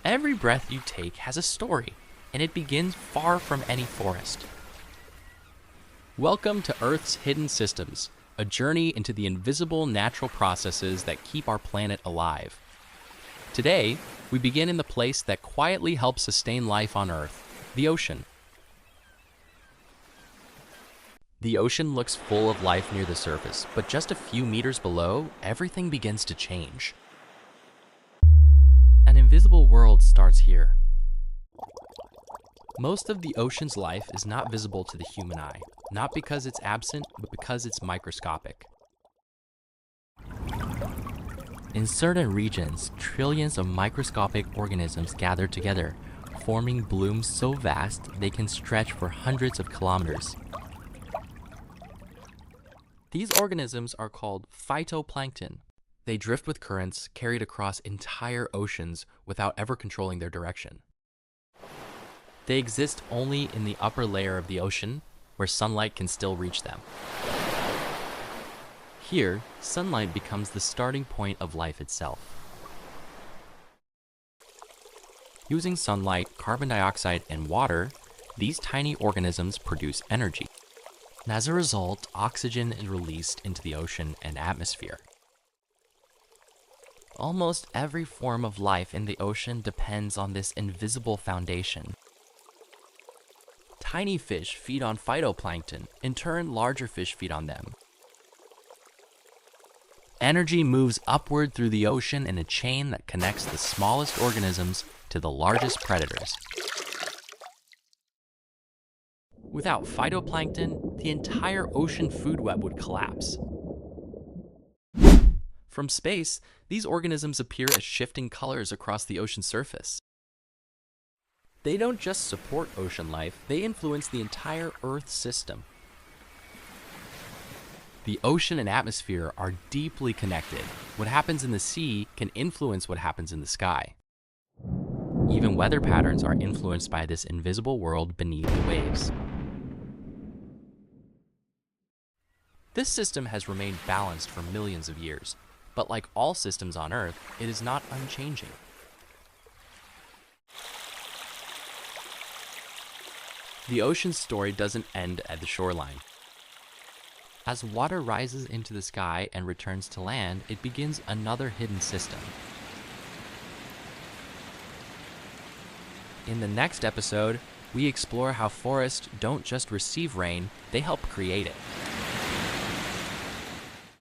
Every breath you take has a story, and it begins far from any forest. Welcome to Earth's Hidden Systems, a journey into the invisible natural processes that keep our planet alive. Today, we begin in the place that quietly helps sustain life on Earth, the ocean. The ocean looks full of life near the surface, but just a few meters below, everything begins to change. An invisible world starts here. Most of the ocean's life is not visible to the human eye, not because it's absent, but because it's microscopic. In certain regions, trillions of microscopic organisms gather together, forming blooms so vast they can stretch for hundreds of kilometers. These organisms are called phytoplankton. They drift with currents carried across entire oceans without ever controlling their direction. They exist only in the upper layer of the ocean, where sunlight can still reach them. Here, sunlight becomes the starting point of life itself. Using sunlight, carbon dioxide, and water, these tiny organisms produce energy. And as a result, oxygen is released into the ocean and atmosphere. Almost every form of life in the ocean depends on this invisible foundation. Tiny fish feed on phytoplankton. In turn, larger fish feed on them. Energy moves upward through the ocean in a chain that connects the smallest organisms to the largest predators. Without phytoplankton, the entire ocean food web would collapse. From space, these organisms appear as shifting colors across the ocean surface. They don't just support ocean life, they influence the entire Earth system. The ocean and atmosphere are deeply connected. What happens in the sea can influence what happens in the sky. Even weather patterns are influenced by this invisible world beneath the waves. This system has remained balanced for millions of years, but like all systems on Earth, it is not unchanging. The ocean's story doesn't end at the shoreline. As water rises into the sky and returns to land, it begins another hidden system. In the next episode, we explore how forests don't just receive rain, they help create it.